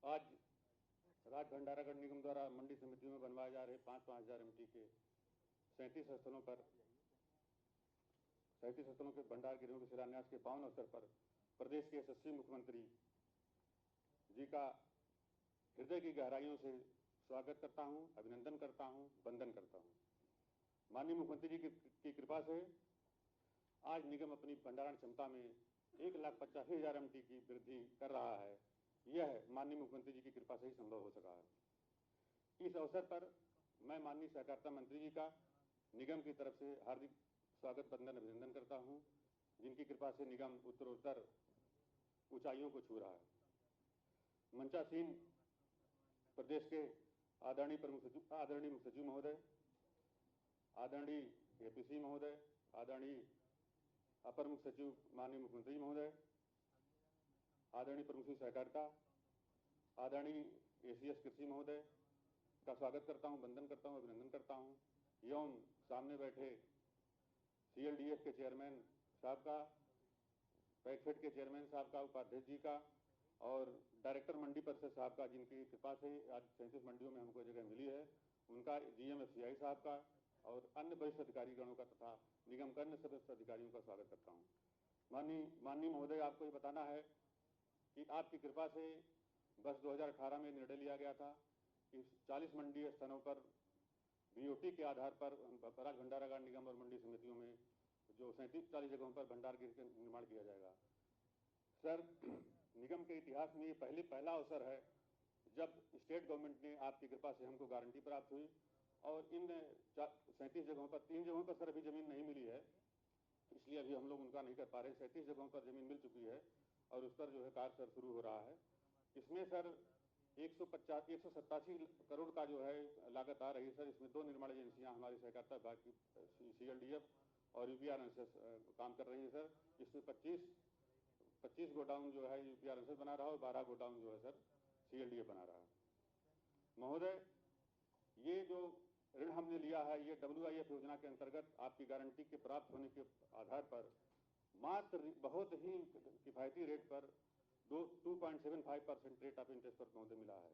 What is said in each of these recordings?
आज राज भंडारागढ़ निगम द्वारा मंडी समितियों में बनवाए जा रहे 5-5 हजार एमटी के 37 स्थलों के भंडार गृहों के शिलान्यास के पावन अवसर पर प्रदेश के यशस्वी मुख्यमंत्री जी का हृदय की गहराइयों से स्वागत करता हूं, अभिनंदन करता हूं, वंदन करता हूं। माननीय मुख्यमंत्री जी की कृपा से आज निगम अपनी भंडारण क्षमता में 1,85,000 एमटी की वृद्धि कर रहा है। यह माननीय मुख्यमंत्री जी की कृपा से ही संभव हो सका है। इस अवसर पर मैं माननीय सहकारिता मंत्री जी का निगम की तरफ से हार्दिक स्वागत, वंदन, अभिनंदन करता हूं, जिनकी कृपा से निगम उत्तरोत्तर ऊंचाइयों को छू रहा है। मंचासीन प्रदेश के आदरणीय मुख्य सचिव महोदय, आदरणीय एपीसी महोदय, आदरणीय अपर मुख्य सचिव माननीय मुख्यमंत्री महोदय, आदरणीय प्रमुख सचिव सहकारिता, आदरणीय एसीएस कृषि महोदय का स्वागत करता हूं, वंदन करता हूं, अभिनंदन करता हूं। एवं सामने बैठे सीएलडीएफ के चेयरमैन साहब का, पैकफेड के चेयरमैन साहब का, उपाध्यक्ष जी का और डायरेक्टर मंडी परिषद साहब का, जिनकी कृपा से आज 37 मंडियों में हमको जगह मिली है, उनका, जीएमएफसीआई साहब का और अन्य वरिष्ठ अधिकारीगणों का तथा निगम के अन्य सदस्य अधिकारियों का स्वागत करता हूं। माननीय महोदय, आपको ये बताना है कि आपकी कृपा से वर्ष 2018 में निर्णय लिया गया था कि 40 मंडी स्थानों पर बीओटी के आधार पर राज भंडारागार निगम और मंडी समितियों में जो 37-40 जगहों पर भंडार गृह का निर्माण किया जाएगा। सर, निगम के इतिहास में ये पहला अवसर है जब स्टेट गवर्नमेंट ने आपकी कृपा से हमको गारंटी प्राप्त हुई और इन 37 जगहों पर 3 जगहों पर सर अभी जमीन नहीं मिली है, इसलिए अभी हम लोग उनका नहीं कर पा रहे। 37 जगहों पर जमीन मिल चुकी है और उस पर जो है कार्य सर शुरू हो रहा है। इसमें सर 187 करोड़ का जो है लागत आ रही है सर। इसमें 2 निर्माण एजेंसियां हमारी सहकारिता विभाग की सीएलडीएफ और यूपीआरएनएसएस काम कर रही है सर। इसमें 25 गोडाउन जो है यूपीआरएनएसएस बना रहा है और 12 गोडाउन जो है सर सीएलडीएफ बना रहा है। महोदय, ये जो ऋण हमने लिया है ये WIF योजना के अंतर्गत आपकी गारंटी के प्राप्त होने के आधार पर मात्र बहुत ही किफायती रेट पर 2.75% रेट ऑफ इंटरेस्ट पर महोदय मिला है।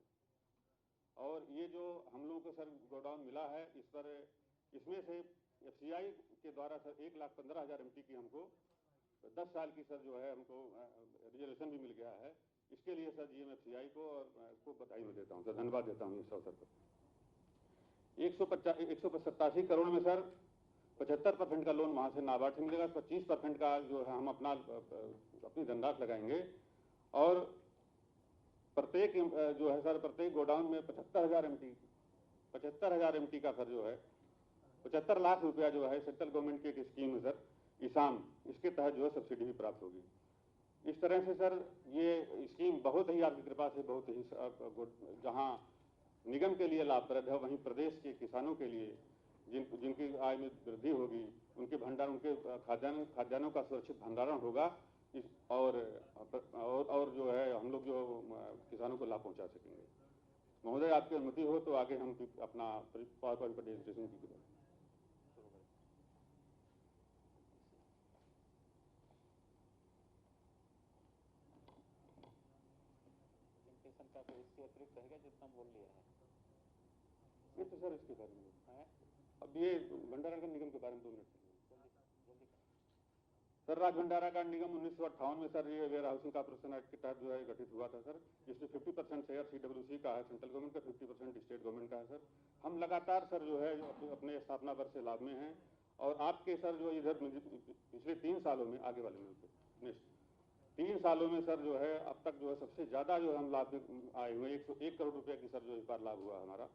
और ये जो हम लोगों को सर गोडाउन मिला है, इस पर इसमें से एफसीआई के द्वारा सर 1,15,000 एमटी की हमको 10 साल की सर जो है हमको रिजर्वेशन भी मिल गया है। इसके लिए सर जीएमएफसीआई को और को बधाई मैं देता हूँ सर, धन्यवाद देता हूँ इस अवसर पर। 187 करोड़ में सर 75% का लोन वहां से नाबार्ड से मिलेगा, 25% का जो है हम अपनी धनराशि लगाएंगे और प्रत्येक जो है सर प्रत्येक गोडाउन में 75,000 एमटी का सर जो है 75 लाख रुपया जो है सेंट्रल गवर्नमेंट की एक स्कीम है सर ईसाम, इसके तहत जो है सब्सिडी भी प्राप्त होगी। इस तरह से सर ये स्कीम बहुत ही आपकी कृपा से बहुत ही जहां निगम के लिए लाभप्रद है, वहीं प्रदेश के किसानों के लिए जिनकी आय में वृद्धि होगी, उनके खाद्यान्नों का सुरक्षित भंडारण होगा और जो है हम लोग जो किसानों को लाभ पहुंचा सकेंगे। महोदय, आपकी अनुमति हो तो आगे हम अपना पावर पॉइंट प्रेजेंटेशन की करें। का तो इससे अतिरिक्त रहेगा जितना बोल लिया है ये तो सर इसके बारे में है। अब ये भंडारागार निगम के बारे में 2 मिनट सर। राज भंडारागार निगम 1958 में सर ये वेयर हाउसिंग कॉर्पोरेशन एक्ट के तहत जो है गठित हुआ था सर। इसमें 50% शेयर सीडब्ल्यूसी का है, सेंट्रल गवर्नमेंट का 50% स्टेट गवर्नमेंट का है सर। हम लगातार सर जो है अपने स्थापना वर्ष से लाभ में हैं और आपके सर जो इधर पिछले 3 सालों में आगे वाले में 3 सालों में सर जो है अब तक जो है सबसे ज्यादा जो हम लाभ आए हुए 101 करोड़ रुपए की सर जो इस बार लाभ हुआ हमारा।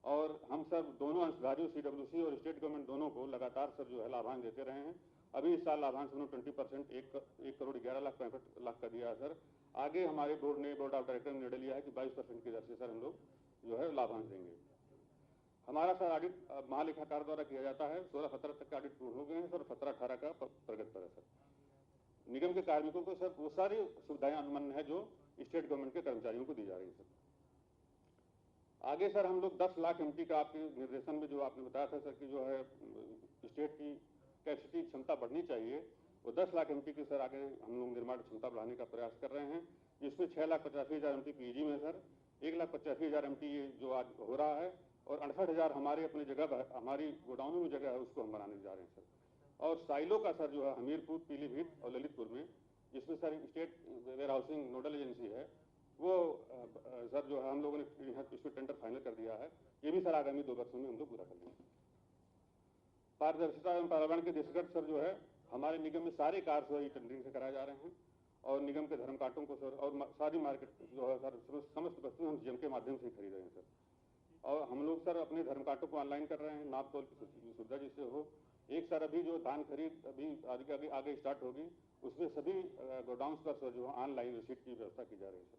और हम सर दोनों अंशधारियों सीडब्ल्यूसी और स्टेट गवर्नमेंट दोनों को लगातार सर जो है लाभांश देते रहे हैं। अभी इस साल लाभांश उन्होंने 20% 1 करोड़ 11 लाख 65 लाख का दिया है सर। आगे हमारे बोर्ड ऑफ डायरेक्टर ने निर्णय लिया है कि 22% की दर से सर हम लोग जो है लाभांश देंगे। हमारा सर ऑडिट महालेखाकार द्वारा किया जाता है। 16-17 तक का ऑडिट पूर्ण हो गए हैं सर, 17-18 का प्रगति पर है सर। निगम के कार्मिकों को सर वो सारी सुविधाएं अनुमन्य है जो स्टेट गवर्नमेंट के कर्मचारियों को दी जा रही है सर। आगे सर हम लोग 10 लाख एमटी का आपके निर्देशन में जो आपने बताया था सर कि जो है स्टेट की कैपेसिटी क्षमता बढ़नी चाहिए, वो 10 लाख एमटी की सर आगे हम लोग निर्माण क्षमता बढ़ाने का प्रयास कर रहे हैं, जिसमें 6,85,000 एमटी पीजी में सर, 1,85,000 एमटी जो आज हो रहा है, और 68,000 हमारे अपनी जगह हमारी गोडाउनों में जगह है, उसको हम बनाने जा रहे हैं सर। और साइलो का सर जो है हमीरपुर, पीलीभीत और ललितपुर में, जिसमें sir state warehousing nodal agency है, वो सर जो है हम लोगों ने इसमें टेंडर फाइनल कर दिया है। ये भी सर आगामी 2 वर्षों में हम लोग पूरा कर लेंगे। पारदर्शिता एवं पर्यावरण के दृष्टिगत सर जो है हमारे निगम में सारे कार्य जो है टेंडरिंग से कराए जा रहे हैं, और निगम के धर्म कांटों को सर और सारी मार्केट जो है सर समस्त वस्तुएं हम जीएम के माध्यम से ही खरीद रहे हैं सर। और हम लोग सर अपने धर्म कांटों को ऑनलाइन कर रहे हैं, नाप तोल की सुविधा जिससे हो। एक सर अभी जो धान खरीद अभी आगे स्टार्ट होगी, उसमें सभी गोडाउन्स पर सर जो है ऑनलाइन रिसीट की व्यवस्था की जा रही है सर।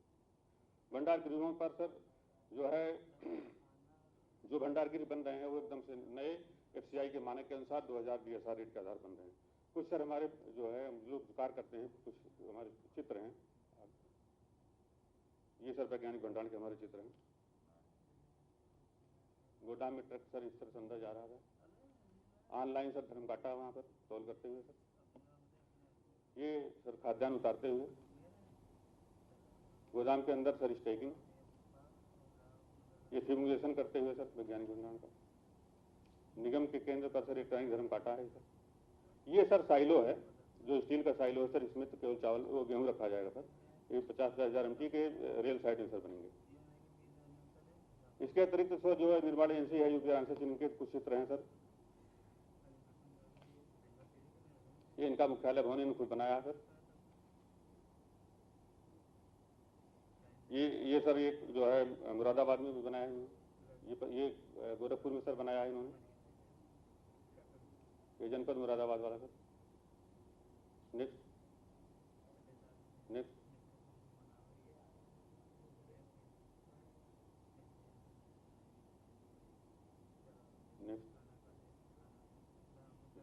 भंडार गृहों पर सर जो है जो भंडार गृह बन रहे हैं वो एकदम से नए FCI के मानक के अनुसार 2000 DSR रेट के आधार बन रहे हैं। कुछ सर हमारे जो है लोग कार्य करते हैं, कुछ हमारे चित्र हैं, ये सर वैज्ञानिक भंडारण के हमारे चित्र हैं। गोदाम में ट्रक सर इस तरह से अंदर जा रहा है, ऑनलाइन सर धर्म काटा वहाँ पर तौल करते हुए सर, ये सर खाद्यान्न उतारते हुए, गोदाम के अंदर सर स्टैकिंग, ये सिमुलेशन करते हुए सर वैज्ञानिक भंडारण का। निगम के केंद्र पर सर इलेक्ट्रॉनिक धर्म काटा है सर। ये सर साइलो है, जो स्टील का साइलो है सर, इसमें तो केवल चावल वो गेहूं रखा जाएगा सर। ये 50,000 MT के रेल साइड में सर बनेंगे। इसके अतिरिक्त सर जो है निर्माण एजेंसी है यूपी आंसर इनके कुछ चित्र हैं सर। ये इनका मुख्यालय भवन इन्होंने खुद बनाया है सर। ये सर एक जो है मुरादाबाद में भी बनाया है, ये गोरखपुर में सर बनाया है इन्होंने, ये जनपद मुरादाबाद वाला सर। नेक्स्ट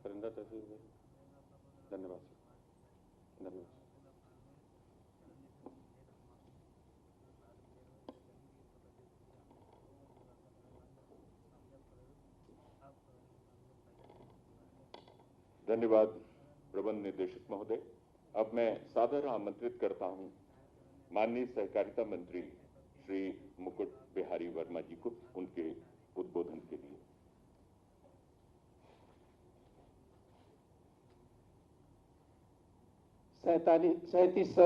परिंदा तहसील। धन्यवाद सर, धन्यवाद। धन्यवाद प्रबंध निदेशक महोदय। अब मैं सादर आमंत्रित करता हूं माननीय सहकारिता मंत्री श्री मुकुट बिहारी वर्मा जी को उनके उद्बोधन के लिए। 37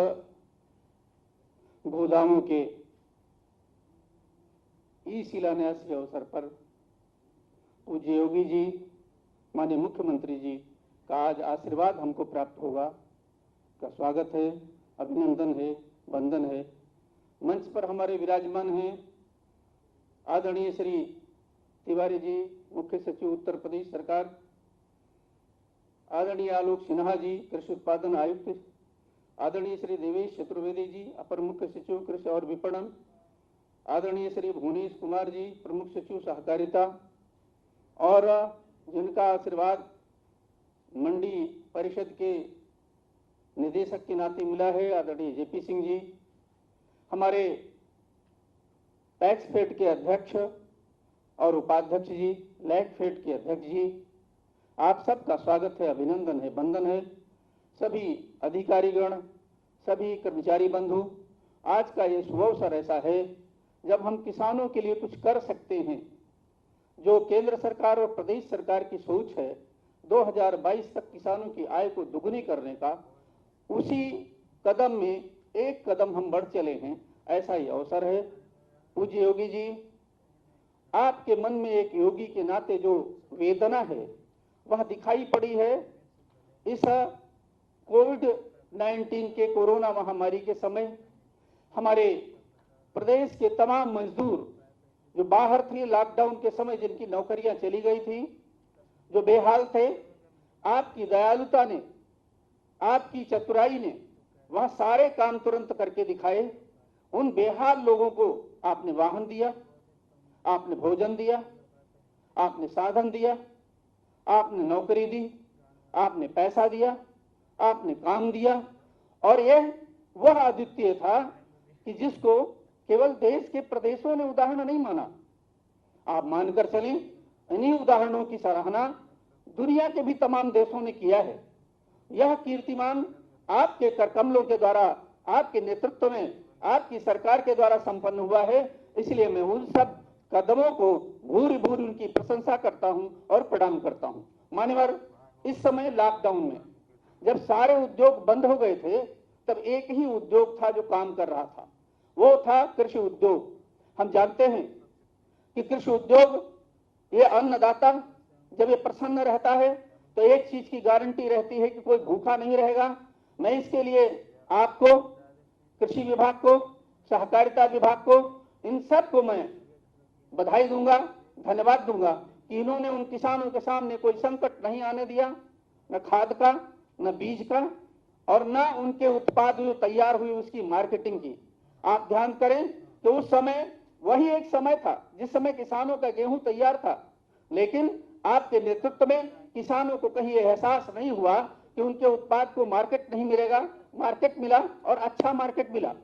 गोदामों के शिलान्यास के अवसर पर पूज्य योगी जी, माननीय मुख्यमंत्री जी का आज आशीर्वाद हमको प्राप्त होगा, का स्वागत है, अभिनंदन है, वंदन है। मंच पर हमारे विराजमान हैं आदरणीय श्री तिवारी जी, मुख्य सचिव उत्तर प्रदेश सरकार, आदरणीय आलोक सिन्हा जी, कृषि उत्पादन आयुक्त, आदरणीय श्री देवेश चतुर्वेदी जी, अपर मुख्य सचिव कृषि और विपणन, आदरणीय श्री भुवनेश कुमार जी, प्रमुख सचिव सहकारिता, और जिनका आशीर्वाद मंडी परिषद के निदेशक के नाते मिला है, आदरणीय JP सिंह जी, हमारे टैक्स फेड के अध्यक्ष और उपाध्यक्ष जी, लैग फेड के अध्यक्ष जी, आप सबका स्वागत है, अभिनंदन है, वंदन है। सभी अधिकारीगण, सभी कर्मचारी बंधु, आज का ये शुभ अवसर ऐसा है जब हम किसानों के लिए कुछ कर सकते हैं। जो केंद्र सरकार और प्रदेश सरकार की सोच है 2022 तक किसानों की आय को दुगनी करने का, उसी कदम में एक कदम हम बढ़ चले हैं, ऐसा ही अवसर है। पूज्य योगी जी, आपके मन में एक योगी के नाते जो वेदना है वह दिखाई पड़ी है इस कोविड-19 के कोरोना महामारी के समय। हमारे प्रदेश के तमाम मजदूर जो बाहर थे लॉकडाउन के समय, जिनकी नौकरियां चली गई थी, जो बेहाल थे, आपकी दयालुता ने, आपकी चतुराई ने वह सारे काम तुरंत करके दिखाए। उन बेहाल लोगों को आपने वाहन दिया, आपने भोजन दिया, आपने साधन दिया, आपने नौकरी दी, आपने पैसा दिया, आपने काम दिया। और यह वह अद्वितीय था कि जिसको केवल देश के प्रदेशों ने उदाहरण नहीं माना, आप मानकर चलें इन्हीं उदाहरणों की सराहना दुनिया के भी तमाम देशों ने किया है। यह कीर्तिमान आपके करकमलों के द्वारा, आपके नेतृत्व में, आपकी सरकार के द्वारा संपन्न हुआ है। इसलिए मैं उन सब कदमों को भूरि भूरि उनकी प्रशंसा करता हूं और प्रणाम करता हूं। मान्यवर, इस समय लॉकडाउन में जब सारे उद्योग बंद हो गए थे, तब एक ही उद्योग था जो काम कर रहा था, वो था कृषि उद्योग। हम जानते हैं कि कृषि उद्योग, ये अन्नदाता जब ये प्रसन्न रहता है तो एक चीज की गारंटी रहती है कि कोई भूखा नहीं रहेगा। मैं इसके लिए आपको, कृषि विभाग को, सहकारिता विभाग को, इन सब को मैं बधाई दूंगा, धन्यवाद दूंगा कि इन्होंने उन किसानों के सामने कोई संकट नहीं आने दिया, न खाद का, न बीज का, और न उनके उत्पाद जो तैयार हुई उसकी मार्केटिंग की। आप ध्यान करें कि उस समय वही एक समय था जिस समय किसानों का गेहूं तैयार था, लेकिन आपके नेतृत्व में किसानों को कहीं एहसास नहीं हुआ कि उनके उत्पाद को मार्केट नहीं मिलेगा। मार्केट मिला और अच्छा मार्केट मिला।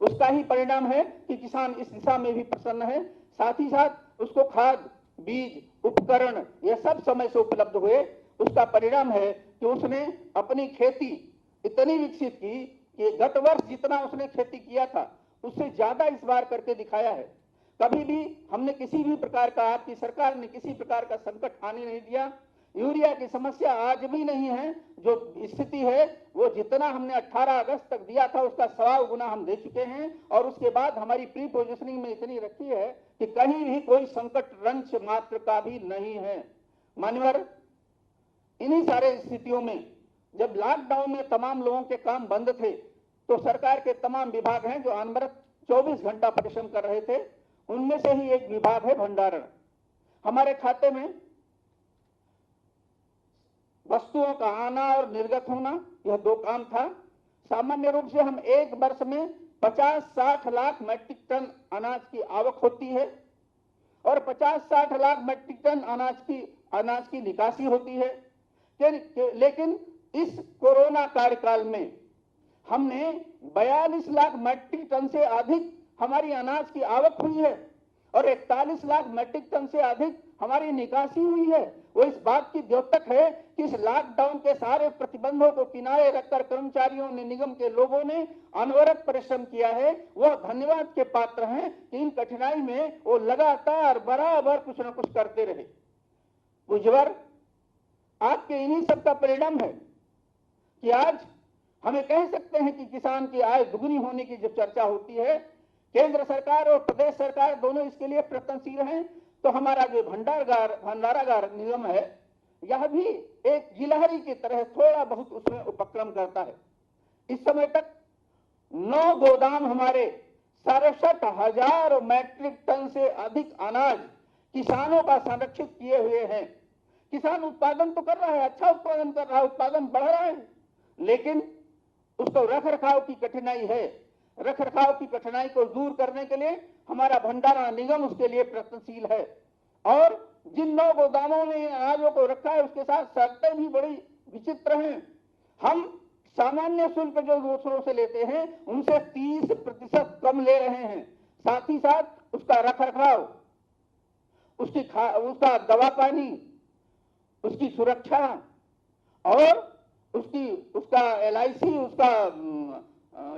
उसका ही परिणाम है कि किसान इस दिशा में भी प्रसन्न है। साथ ही साथ उसको खाद, बीज, उपकरण ये सब समय से उपलब्ध हुए। उसका परिणाम है कि उसने अपनी खेती इतनी विकसित की कि गत वर्ष जितना उसने खेती किया था उससे ज्यादा इस बार करके दिखाया है। कभी भी हमने किसी भी प्रकार का, आपकी सरकार ने किसी प्रकार का संकट आने नहीं दिया। यूरिया की समस्या आज भी नहीं है। जो स्थिति है वो जितना हमने 18 अगस्त तक दिया था उसका 1.25 गुना हम दे चुके हैं, और उसके बाद हमारी प्री पोजिशनिंग में इतनी रखी है कि कहीं भी कोई संकट रंच मात्र का भी नहीं है। मान्यवर, इन्हीं सारे स्थितियों में जब लॉकडाउन में तमाम लोगों के काम बंद थे तो सरकार के तमाम विभाग हैं जो अनवरत 24 घंटा परिश्रम कर रहे थे। उनमें से ही एक विभाग है भंडारण। हमारे खाते में वस्तुओं का आना और निर्गत होना, यह 2 काम था। सामान्य रूप से हम एक वर्ष में 50-60 लाख मैट्रिक टन अनाज की आवक होती है और 50-60 लाख मैट्रिक टन अनाज की निकासी होती है। लेकिन इस कोरोना कार्यकाल में हमने 42 लाख मैट्रिक टन से अधिक हमारी अनाज की आवक हुई है और 41 लाख मैट्रिक टन से अधिक हमारी निकासी हुई है। वो इस बात की द्योतक है कि इस लॉकडाउन के सारे प्रतिबंधों को किनारे रखकर कर्मचारियों ने, निगम के लोगों ने अनवरत परिश्रम किया है। वो धन्यवाद के पात्र हैं कि इन कठिनाई में वो लगातार बराबर कुछ न कुछ करते रहे। बुझवर, आपके इन्हीं सब का परिणाम है कि आज हमें कह सकते हैं कि किसान की आय दुगनी होने की जब चर्चा होती है, केंद्र सरकार और प्रदेश सरकार दोनों इसके लिए प्रयत्नशील हैं। तो हमारा जो भंडारागार निगम है, यह भी एक गिलहरी की तरह थोड़ा बहुत उसमें उपक्रम करता है। इस समय तक 9 गोदाम हमारे 67,000 मैट्रिक टन से अधिक अनाज किसानों का संरक्षित किए हुए हैं। किसान उत्पादन तो कर रहा है, अच्छा उत्पादन कर रहा है, उत्पादन बढ़ रहा है, लेकिन उसको रखरखाव की कठिनाई है। रखरखाव की कठिनाई को दूर करने के लिए हमारा भंडारण निगम उसके लिए प्रयत्नशील है। और जिन 9 गोदामों में अनाजों को रखा है उसके साथ शर्तें भी बड़ी विचित्र हैं। हम सामान्य शुल्क जो दूसरों से लेते हैं उनसे 30% कम ले रहे हैं। साथ ही साथ उसका रखरखाव, उसका दवा पानी, उसकी सुरक्षा और उसका LIC, उसका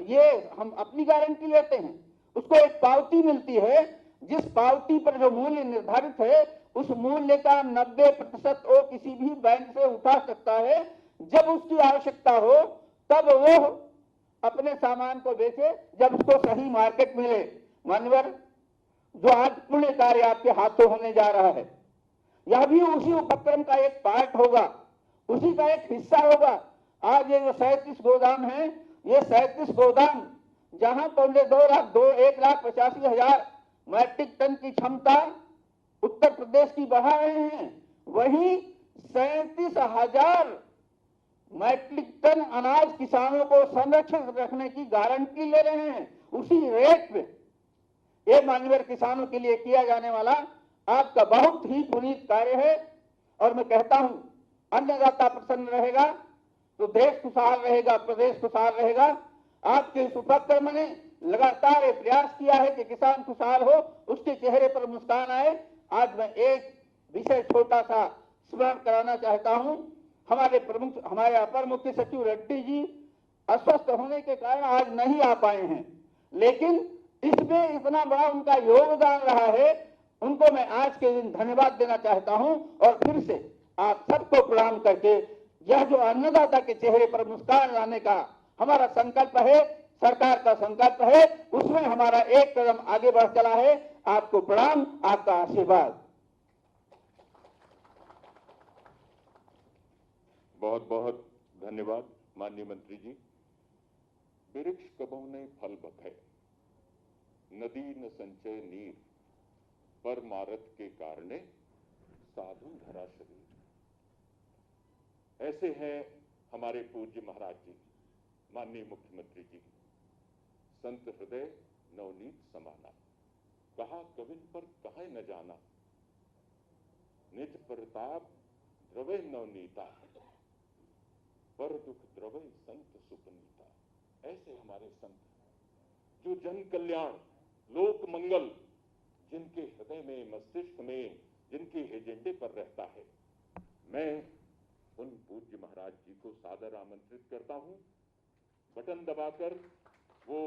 ये हम अपनी गारंटी लेते हैं। उसको एक पावती मिलती है, जिस पावती पर जो मूल्य निर्धारित है उस मूल्य का 90% वो किसी भी बैंक से उठा सकता है। जब उसकी आवश्यकता हो तब वो अपने सामान को बेचे, जब उसको सही मार्केट मिले। मान्यवर, जो आज पुण्य कार्य आपके हाथों होने जा रहा है, यह भी उसी उपक्रम का एक पार्ट होगा, उसी का एक हिस्सा होगा। आज ये जो 37 गोदाम है, ये 37 गोदाम जहां पौने 1,85,000 मैट्रिक टन की क्षमता उत्तर प्रदेश की बढ़ा रहे हैं, वहीं 37,000 मैट्रिक टन अनाज किसानों को संरक्षित रखने की गारंटी ले रहे हैं उसी रेट पे। ये मान्यवर किसानों के लिए किया जाने वाला आपका बहुत ही पुनीत कार्य है। और मैं कहता हूं, अन्नदाता प्रसन्न रहेगा तो देश खुशहाल रहेगा, प्रदेश खुशहाल रहेगा। आपके इस उपक्रम ने लगातार ये प्रयास किया है कि किसान खुशहाल हो, उसके चेहरे पर मुस्कान आए। आज मैं एक विषय छोटा सा स्मरण कराना चाहता हूं। हमारे अपर मुख्य सचिव रेड्डी जी अस्वस्थ होने के कारण आज नहीं आ पाए हैं, लेकिन इसमें इतना बड़ा उनका योगदान रहा है, उनको मैं आज के दिन धन्यवाद देना चाहता हूं। और फिर से आप सबको प्रणाम करके यह जो अन्नदाता के चेहरे पर मुस्कान लाने का हमारा संकल्प है, सरकार का संकल्प है, उसमें हमारा एक कदम आगे बढ़ चला है। आपको प्रणाम, आपका आशीर्वाद। बहुत बहुत धन्यवाद माननीय मंत्री जी। वृक्ष कबहु नहीं फल बखे, नदी न संचय नीर, पर मारत के कारणे साधु धरा शरीर। ऐसे हैं हमारे पूज्य महाराज जी, माननीय मुख्यमंत्री जी। संत हृदय नवनीत समाना, कहा कविन पर कहे न जाना, निज प्रताप द्रवे नवनीता, पर दुख द्रवे संत सुपनीता। ऐसे हमारे संत जो जन कल्याण, लोक मंगल, जिनके हृदय में, मस्तिष्क में, जिनके एजेंडे पर रहता है। मैं उन पूज्य महाराज जी को सादर आमंत्रित करता हूं। बटन दबाकर वो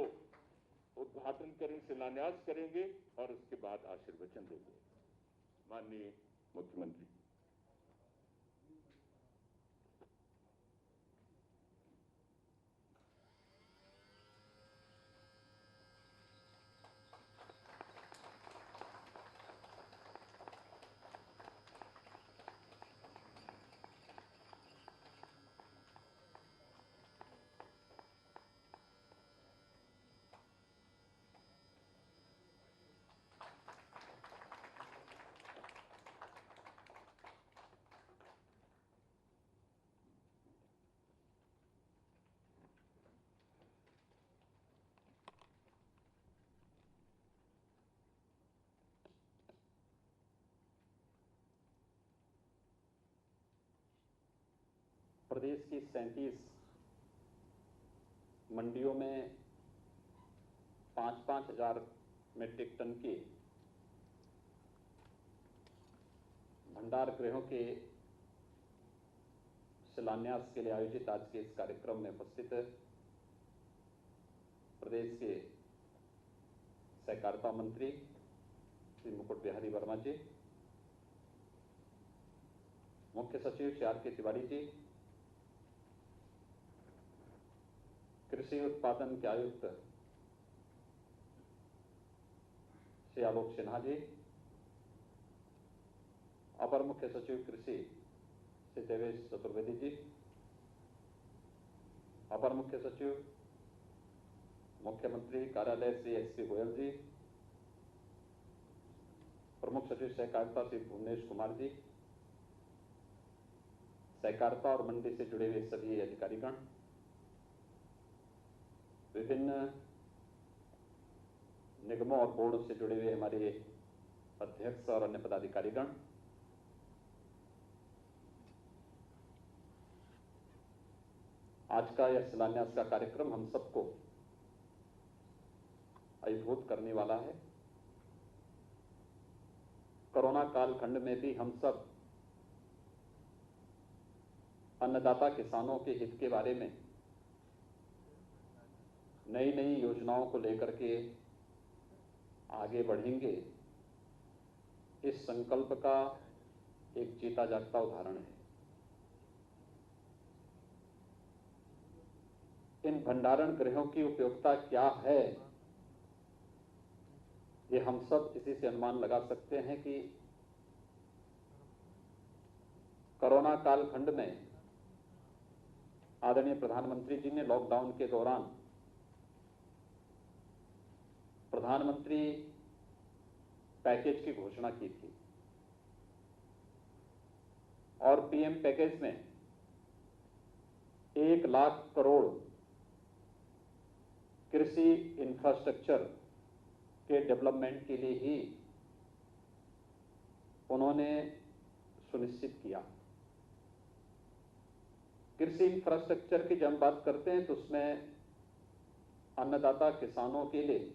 उद्घाटन करें, शिलान्यास करेंगे और उसके बाद आशीर्वचन देंगे। माननीय मुख्यमंत्री। प्रदेश की 37 मंडियों में 5-5 हजार मीट्रिक टन के भंडार गृहों के शिलान्यास के लिए आयोजित आज के इस कार्यक्रम में उपस्थित प्रदेश के सहकारिता मंत्री श्री मुकुट बिहारी वर्मा जी, मुख्य सचिव श्री आर के तिवारी जी, कृषि उत्पादन के आयुक्त श्री आलोक सिन्हा जी, अपर मुख्य सचिव कृषि श्री देवेश चतुर्वेदी जी, अपर मुख्य सचिव मुख्यमंत्री कार्यालय श्री एस.सी. गोयल जी, प्रमुख सचिव सहकारिता श्री भुवनेश कुमार जी, सहकारिता और मंडी से जुड़े हुए सभी अधिकारीगण, विभिन्न निगमों और बोर्डों से जुड़े हुए हमारे अध्यक्ष और अन्य पदाधिकारीगण, आज का यह शिलान्यास का कार्यक्रम हम सबको अभिभूत करने वाला है। कोरोना कालखंड में भी हम सब अन्नदाता किसानों के हित के बारे में नई नई योजनाओं को लेकर के आगे बढ़ेंगे, इस संकल्प का एक जीता जागता उदाहरण है। इन भंडारण गृहों की उपयोगिता क्या है, ये हम सब इसी से अनुमान लगा सकते हैं कि कोरोना कालखंड में आदरणीय प्रधानमंत्री जी ने लॉकडाउन के दौरान प्रधानमंत्री पैकेज की घोषणा की थी और पीएम पैकेज में 1 लाख करोड़ कृषि इंफ्रास्ट्रक्चर के डेवलपमेंट के लिए ही उन्होंने सुनिश्चित किया। कृषि इंफ्रास्ट्रक्चर की जब हम बात करते हैं तो उसमें अन्नदाता किसानों के लिए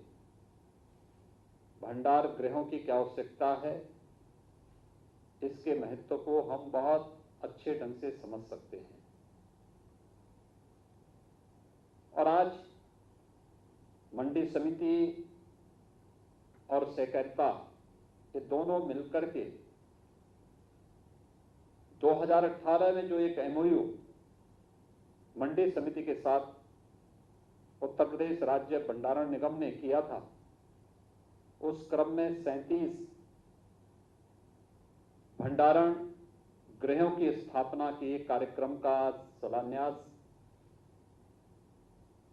भंडार गृहों की क्या आवश्यकता है, इसके महत्व को हम बहुत अच्छे ढंग से समझ सकते हैं। और आज मंडी समिति और सहकारिता ये दोनों मिलकर के 2018 में जो एक MOU मंडी समिति के साथ उत्तर प्रदेश राज्य भंडारण निगम ने किया था, उस क्रम में 37 भंडारण गृहों की स्थापना के कार्यक्रम का शिलान्यास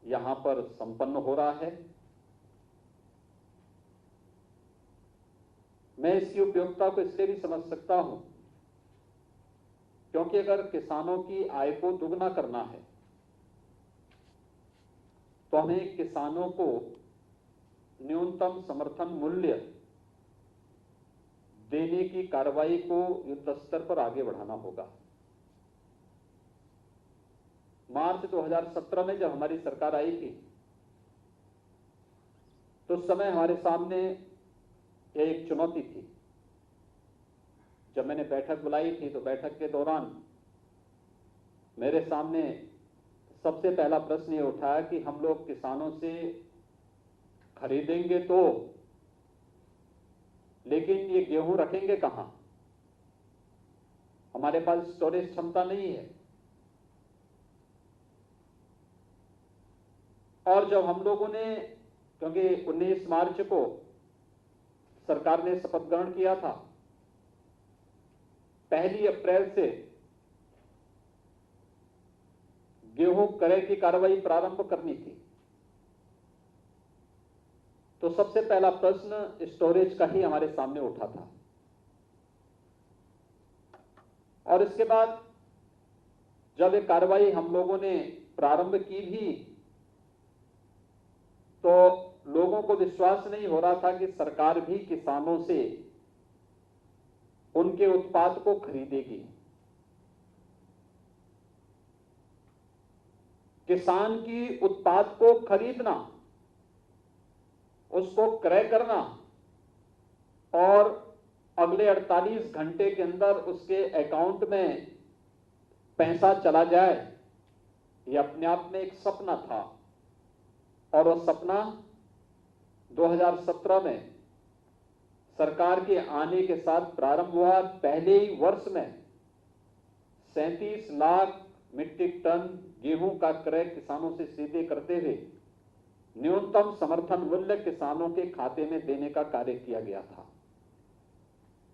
यहां पर संपन्न हो रहा है। मैं इसकी उपयोगिता को इसलिए भी समझ सकता हूं क्योंकि अगर किसानों की आय को दुगना करना है तो हमें किसानों को न्यूनतम समर्थन मूल्य देने की कार्रवाई को युद्ध स्तर पर आगे बढ़ाना होगा। मार्च 2017 में जब हमारी सरकार आई थी तो उस समय हमारे सामने एक चुनौती थी। जब मैंने बैठक बुलाई थी तो बैठक के दौरान मेरे सामने सबसे पहला प्रश्न ये उठाया कि हम लोग किसानों से खरीदेंगे तो, लेकिन ये गेहूं रखेंगे कहां? हमारे पास स्टोरेज क्षमता नहीं है। और जब हम लोगों ने, क्योंकि 19 मार्च को सरकार ने शपथ ग्रहण किया था, 1 अप्रैल से गेहूं क्रय की कार्रवाई प्रारंभ करनी थी, तो सबसे पहला प्रश्न स्टोरेज का ही हमारे सामने उठा था। और इसके बाद जब ये कार्रवाई हम लोगों ने प्रारंभ की भी तो लोगों को विश्वास नहीं हो रहा था कि सरकार भी किसानों से उनके उत्पाद को खरीदेगी। किसान की उत्पाद को खरीदना, उसको क्रय करना और अगले 48 घंटे के अंदर उसके अकाउंट में पैसा चला जाए, यह अपने आप में एक सपना था। और वह सपना 2017 में सरकार के आने के साथ प्रारंभ हुआ। पहले ही वर्ष में 37 लाख मीट्रिक टन गेहूं का क्रय किसानों से सीधे करते हुए न्यूनतम समर्थन मूल्य किसानों के खाते में देने का कार्य किया गया था।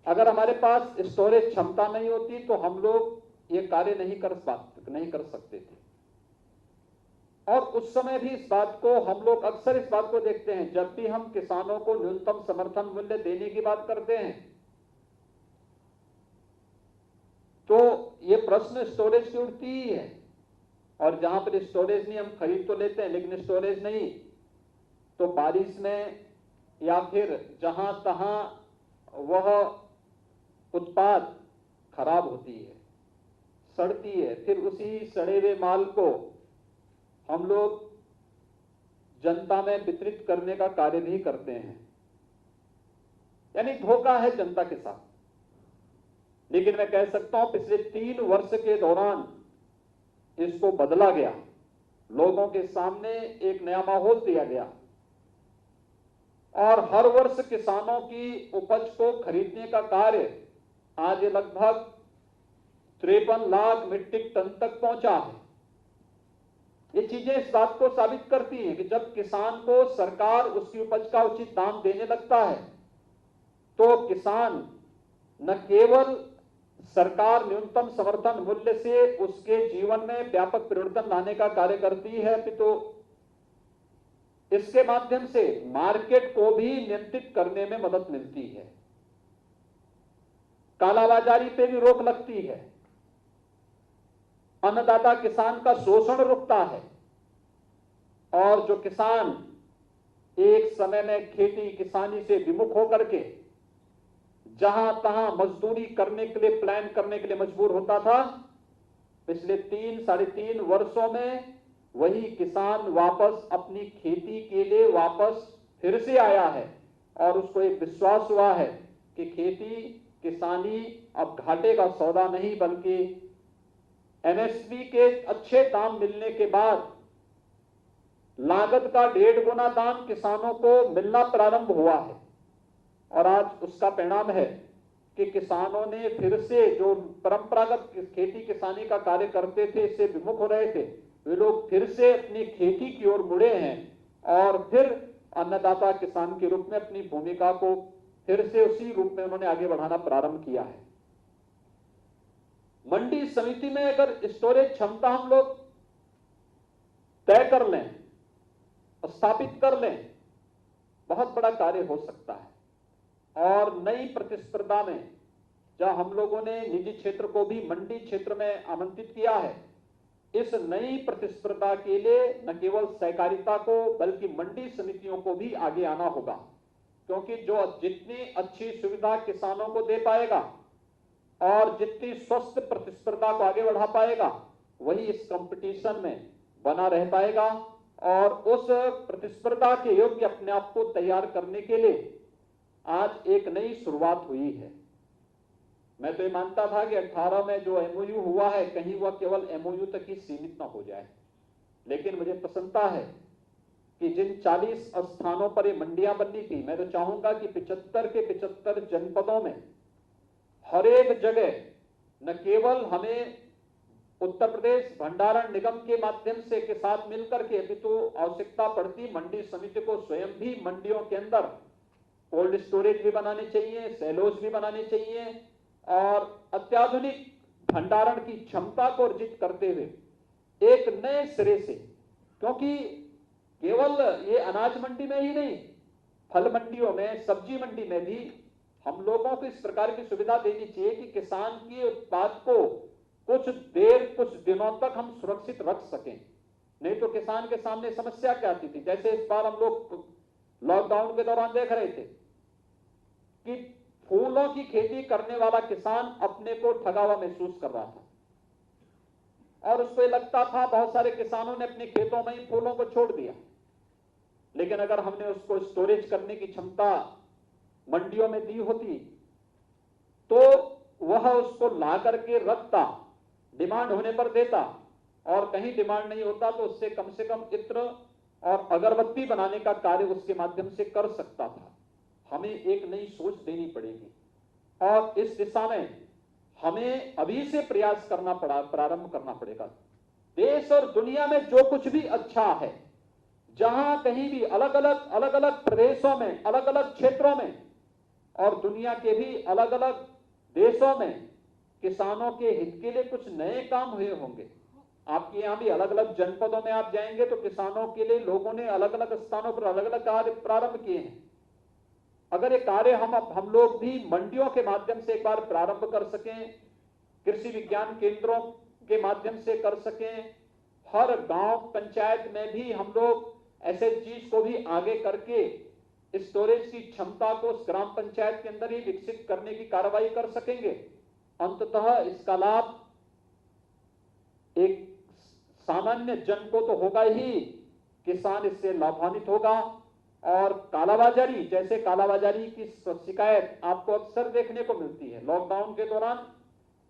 अगर हमारे पास स्टोरेज क्षमता नहीं होती तो हम लोग ये कार्य नहीं कर सकते थे। और उस समय भी इस बात को हम लोग अक्सर इस बात को देखते हैं, जब भी हम किसानों को न्यूनतम समर्थन मूल्य देने की बात करते हैं तो ये प्रश्न स्टोरेज की उठती ही है। और जहां पर स्टोरेज नहीं, हम खरीद तो लेते हैं लेकिन स्टोरेज नहीं, तो बारिश में या फिर जहां तहां वह उत्पाद खराब होती है, सड़ती है, फिर उसी सड़े हुए माल को हम लोग जनता में वितरित करने का कार्य भी करते हैं। यानी धोखा है जनता के साथ। लेकिन मैं कह सकता हूं पिछले 3 वर्ष के दौरान इसको बदला गया, लोगों के सामने एक नया माहौल दिया गया और हर वर्ष किसानों की उपज को खरीदने का कार्य आज लगभग 53 लाख मीट्रिक टन तक पहुंचा है। ये चीजें इस बात को साबित करती हैं कि जब किसान को सरकार उसकी उपज का उचित दाम देने लगता है तो किसान न केवल सरकार न्यूनतम समर्थन मूल्य से उसके जीवन में व्यापक परिवर्तन लाने का कार्य करती है, तो इसके माध्यम से मार्केट को भी नियंत्रित करने में मदद मिलती है। कालाबाजारी पे भी रोक लगती है, अन्नदाता किसान का शोषण रुकता है और जो किसान एक समय में खेती किसानी से विमुख होकर के जहां तहां मजदूरी करने के लिए, प्लान करने के लिए मजबूर होता था, पिछले 3-3.5 वर्षों में वही किसान वापस अपनी खेती के लिए वापस फिर से आया है और उसको एक विश्वास हुआ है कि खेती किसानी अब घाटे का सौदा नहीं बल्कि एमएसपी के अच्छे दाम मिलने के बाद लागत का 1.5 गुना दाम किसानों को मिलना प्रारंभ हुआ है और आज उसका परिणाम है कि किसानों ने फिर से जो परंपरागत खेती किसानी का कार्य करते थे, इससे विमुख हो रहे थे, वे लोग फिर से अपनी खेती की ओर मुड़े हैं और फिर अन्नदाता किसान के रूप में अपनी भूमिका को फिर से उसी रूप में उन्होंने आगे बढ़ाना प्रारंभ किया है। मंडी समिति में अगर स्टोरेज क्षमता हम लोग तय कर लें, स्थापित कर लें, बहुत बड़ा कार्य हो सकता है। और नई प्रतिस्पर्धा में जब हम लोगों ने निजी क्षेत्र को भी मंडी क्षेत्र में आमंत्रित किया है, इस नई प्रतिस्पर्धा के लिए न केवल सहकारिता को बल्कि मंडी समितियों को भी आगे आना होगा, क्योंकि जो जितनी अच्छी सुविधा किसानों को दे पाएगा और जितनी स्वस्थ प्रतिस्पर्धा को आगे बढ़ा पाएगा, वही इस कंपटीशन में बना रह पाएगा और उस प्रतिस्पर्धा के योग्य अपने आप को तैयार करने के लिए आज एक नई शुरुआत हुई है। मैं तो ये मानता था कि 18 में जो एमओयू हुआ है, कहीं वह केवल एमओयू तक ही सीमित न हो जाए, लेकिन मुझे प्रसन्नता है कि जिन 40 स्थानों पर ये मंडियां बननी थी, मैं तो चाहूंगा कि 75 के 75 जनपदों में हर एक जगह न केवल हमें उत्तर प्रदेश भंडारण निगम के माध्यम से के साथ मिलकर के, अभी तो आवश्यकता पड़ती मंडी समिति को स्वयं भी मंडियों के अंदर कोल्ड स्टोरेज भी बनाने चाहिए, सेलोज भी बनाने चाहिए और अत्याधुनिक भंडारण की क्षमता को अर्जित करते हुए एक नए सिरे से, क्योंकि केवल ये अनाज मंडी में ही नहीं, फल मंडियों में, सब्जी मंडी में भी हम लोगों को इस प्रकार की सुविधा देनी चाहिए कि किसान के उत्पाद को कुछ देर, कुछ दिनों तक हम सुरक्षित रख सकें। नहीं तो किसान के सामने समस्या क्या आती थी, जैसे इस बार हम लोग लॉकडाउन के दौरान देख रहे थे कि फूलों की खेती करने वाला किसान अपने को ठगा हुआ महसूस कर रहा था और उसको लगता था, बहुत सारे किसानों ने अपने खेतों में ही फूलों को छोड़ दिया, लेकिन अगर हमने उसको स्टोरेज करने की क्षमता मंडियों में दी होती तो वह उसको ला करके रखता, डिमांड होने पर देता, और कहीं डिमांड नहीं होता तो उससे कम से कम इत्र और अगरबत्ती बनाने का कार्य उसके माध्यम से कर सकता था। हमें एक नई सोच देनी पड़ेगी और इस दिशा में हमें अभी से प्रयास करना प्रारंभ करना पड़ेगा। देश और दुनिया में जो कुछ भी अच्छा है, जहां कहीं भी अलग अलग प्रदेशों में, अलग अलग क्षेत्रों में और दुनिया के भी अलग अलग देशों में किसानों के हित के लिए कुछ नए काम हुए होंगे। आपके यहां भी अलग अलग जनपदों में आप जाएंगे तो किसानों के लिए लोगों ने अलग अलग स्थानों पर अलग अलग कार्य प्रारंभ किए हैं। अगर ये कार्य हम लोग भी मंडियों के माध्यम से एक बार प्रारंभ कर सकें, कृषि विज्ञान केंद्रों के माध्यम से कर सकें, हर गांव पंचायत में भी हम लोग एसएचजी को भी आगे करके स्टोरेज की क्षमता को उस ग्राम पंचायत के अंदर ही विकसित करने की कार्रवाई कर सकेंगे, अंततः इसका लाभ एक सामान्य जन को तो होगा ही, किसान इससे लाभान्वित होगा। और कालाबाजारी, जैसे कालाबाजारी की शिकायत आपको अक्सर देखने को मिलती है, लॉकडाउन के दौरान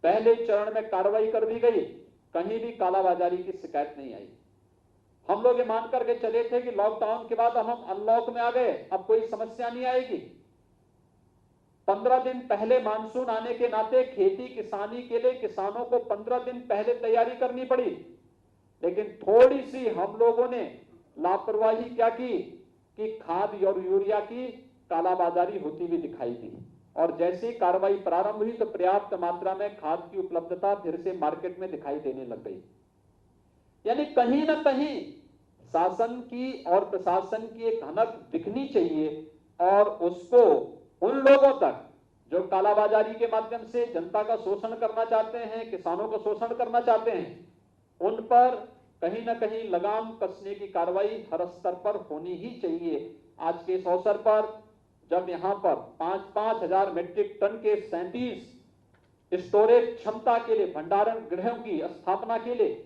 पहले चरण में कार्रवाई कर दी गई, कहीं भी कालाबाजारी की शिकायत नहीं आई। हम लोग ये मान करके चले थे कि लॉकडाउन के बाद हम अनलॉक में आ गए, अब कोई समस्या नहीं आएगी। 15 दिन पहले मानसून आने के नाते खेती किसानी के लिए किसानों को 15 दिन पहले तैयारी करनी पड़ी, लेकिन थोड़ी सी हम लोगों ने लापरवाही क्या की कि खाद और यूरिया की कालाबाजारी होती हुई दिखाई दी, और जैसे ही कार्रवाई प्रारंभ हुई तो पर्याप्त मात्रा में खाद की उपलब्धता फिर से मार्केट में दिखाई देने लग गई। यानी कहीं ना कहीं शासन की और प्रशासन की एक हनक दिखनी चाहिए और उसको उन लोगों तक जो कालाबाजारी के माध्यम से जनता का शोषण करना चाहते हैं, किसानों का शोषण करना चाहते हैं, उन पर कहीं ना कहीं लगाम कसने की कार्रवाई हर स्तर पर होनी ही चाहिए। आज के इस अवसर पर जब यहां पर 5-5 हजार मीट्रिक टन के 37 स्टोरेज क्षमता के लिए भंडारण गृहों की स्थापना के लिए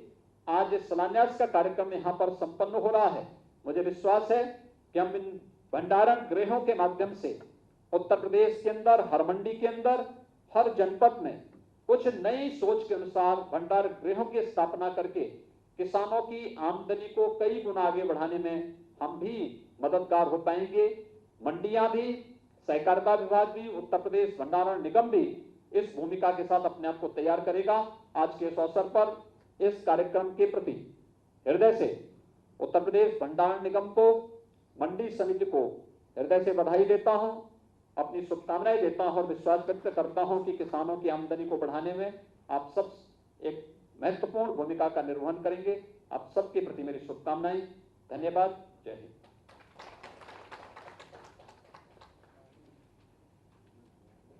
आज इस शिलान्यास का कार्यक्रम यहां पर संपन्न हो रहा है, मुझे विश्वास है कि हम इन भंडारण गृहों के माध्यम से उत्तर प्रदेश के अंदर हर मंडी के अंदर, हर जनपद में कुछ नई सोच के अनुसार भंडार गृहों की स्थापना करके किसानों की आमदनी को कई गुना आगे बढ़ाने में हम भी मददगार हो पाएंगे। मंडियां भी, सहकारिता विभाग भी, उत्तर प्रदेश भंडारण निगम भी इस भूमिका के साथ अपने आप को तैयार करेगा। आज के इस अवसर पर इस कार्यक्रम के प्रति हृदय से उत्तर प्रदेश भंडारण निगम को, मंडी समिति को हृदय से बधाई देता हूं, अपनी शुभकामनाएं देता हूं और विश्वास व्यक्त करता हूं कि किसानों की आमदनी को बढ़ाने में आप सब एक महत्वपूर्ण भूमिका का निर्वहन करेंगे। आप सबके प्रति मेरी शुभकामनाएं। धन्यवाद। जय हिंद।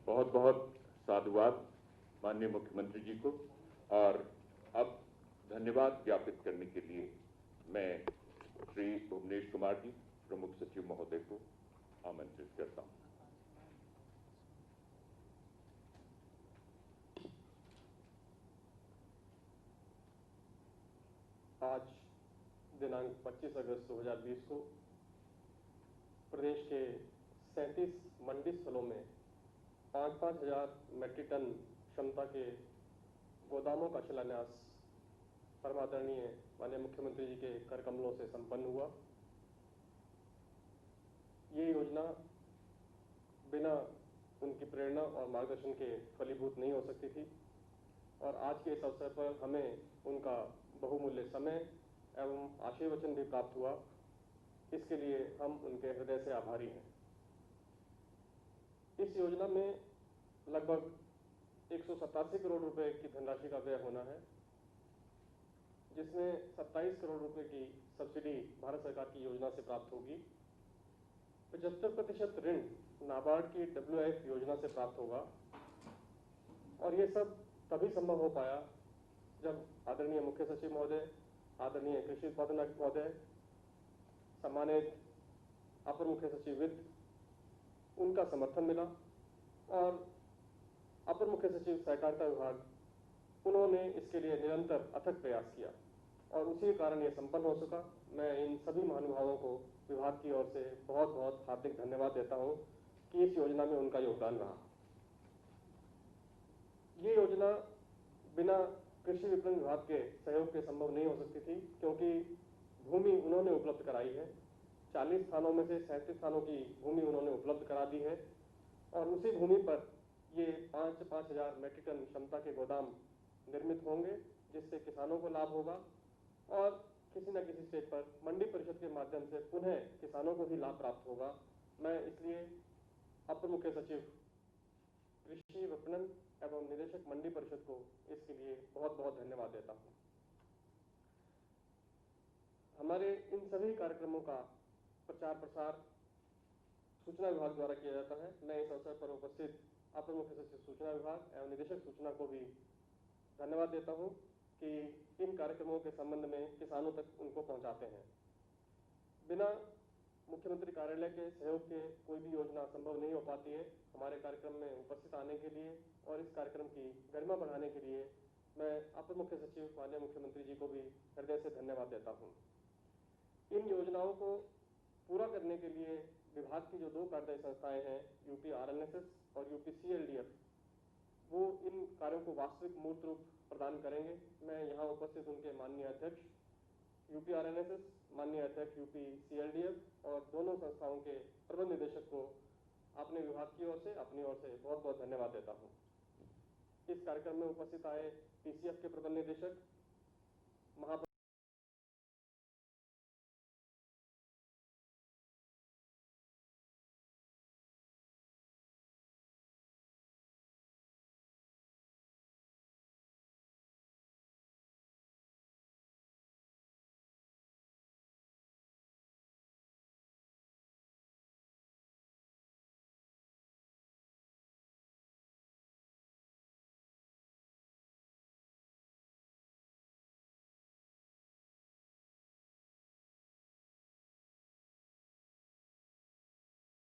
बहुत बहुत साधुवाद माननीय मुख्यमंत्री जी को। और अब धन्यवाद ज्ञापित करने के लिए मैं श्री भुवनेश कुमार जी, प्रमुख सचिव महोदय को आमंत्रित करता हूं। आज दिनांक 25 अगस्त 2020 को प्रदेश के 37 मंडी स्थलों में 5-5 हजार मेट्रिक टन क्षमता के गोदामों का शिलान्यास परमादरणीय माननीय मुख्यमंत्री जी के कर कमलों से संपन्न हुआ। ये योजना बिना उनकी प्रेरणा और मार्गदर्शन के फलीभूत नहीं हो सकती थी और आज के इस अवसर पर हमें उनका बहुमूल्य समय एवं आशीर्वचन भी प्राप्त हुआ। इसके लिए हम उनके हृदय से आभारी हैं। इस योजना में लगभग 187 करोड़ रुपए की धनराशि का व्यय होना है, जिसमें 27 करोड़ रुपए की सब्सिडी भारत सरकार की योजना से प्राप्त होगी। 75% ऋण नाबार्ड की WIF योजना से प्राप्त होगा और ये सब तभी संभव हो पाया जब आदरणीय मुख्य सचिव महोदय, आदरणीय कृषि उत्पादन आयुक्त महोदय, सम्मानित अपर मुख्य सचिव वित्त, उनका समर्थन मिला और अपर मुख्य सचिव सहकारिता विभाग, उन्होंने इसके लिए निरंतर अथक प्रयास किया और उसी कारण ये संपन्न हो सका। मैं इन सभी महानुभावों को विभाग की ओर से बहुत बहुत हार्दिक धन्यवाद देता हूं कि इस योजना में उनका योगदान रहा। ये योजना बिना कृषि विपणन विभाग के सहयोग के संभव नहीं हो सकती थी, क्योंकि भूमि उन्होंने उपलब्ध कराई है। 40 स्थानों में से 37 स्थानों की भूमि उन्होंने उपलब्ध करा दी है और उसी भूमि पर ये 5-5 हजार मेट्रिक टन क्षमता के गोदाम निर्मित होंगे, जिससे किसानों को लाभ होगा और किसी न किसी स्टेज पर मंडी परिषद के माध्यम से पुनः किसानों को भी लाभ प्राप्त होगा। मैं इसलिए अपर मुख्य सचिव कृषि विपणन एवं निदेशक मंडी परिषद को इसके लिए बहुत बहुत धन्यवाद देता हूं। हमारे इन सभी कार्यक्रमों का प्रचार प्रसार सूचना विभाग द्वारा किया जाता है। मैं इस अवसर पर उपस्थित अपर मुख्य सचिव सूचना विभाग एवं निदेशक सूचना को भी धन्यवाद देता हूं कि इन कार्यक्रमों के संबंध में किसानों तक उनको पहुंचाते हैं। बिना मुख्यमंत्री कार्यालय के सहयोग के कोई भी योजना संभव नहीं हो पाती है। हमारे कार्यक्रम में उपस्थित आने के लिए और इस कार्यक्रम की गरिमा बढ़ाने के लिए मैं अपर मुख्य सचिव माननीय मुख्यमंत्री जी को भी हृदय से धन्यवाद देता हूं। इन योजनाओं को पूरा करने के लिए विभाग की जो 2 कार्यदायी संस्थाएं हैं, यूपी RNSS और यूपी CLDF, वो इन कार्यों को वास्तविक मूर्त रूप प्रदान करेंगे। मैं यहाँ उपस्थित उनके माननीय अध्यक्ष यूपी RNSS, माननीय अध्यक्ष यूपी CLDF और दोनों संस्थाओं के प्रबंध निदेशक को अपने विभाग की ओर से, अपनी ओर से बहुत बहुत धन्यवाद देता हूँ। इस कार्यक्रम में उपस्थित आए PCF के प्रबंध निदेशक,